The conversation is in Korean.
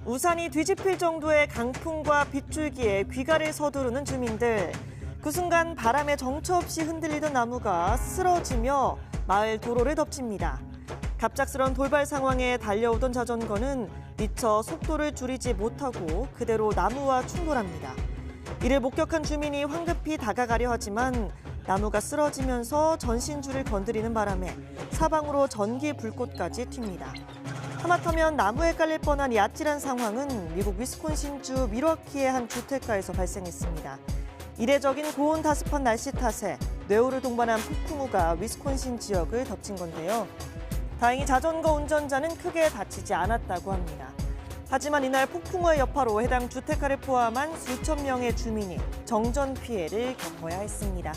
우산이 뒤집힐 정도의 강풍과 빗줄기에 귀가를 서두르는 주민들. 그 순간 바람에 정처 없이 흔들리던 나무가 쓰러지며 마을 도로를 덮칩니다. 갑작스런 돌발 상황에 달려오던 자전거는 미처 속도를 줄이지 못하고 그대로 나무와 충돌합니다. 이를 목격한 주민이 황급히 다가가려 하지만 나무가 쓰러지면서 전신줄을 건드리는 바람에 사방으로 전기 불꽃까지 튑니다. 하마터면 나무에 깔릴 뻔한 이 아찔한 상황은 미국 위스콘신주 밀워키의 한 주택가에서 발생했습니다. 이례적인 고온다습한 날씨 탓에 뇌우를 동반한 폭풍우가 위스콘신 지역을 덮친 건데요. 다행히 자전거 운전자는 크게 다치지 않았다고 합니다. 하지만 이날 폭풍우의 여파로 해당 주택가를 포함한 수천 명의 주민이 정전 피해를 겪어야 했습니다.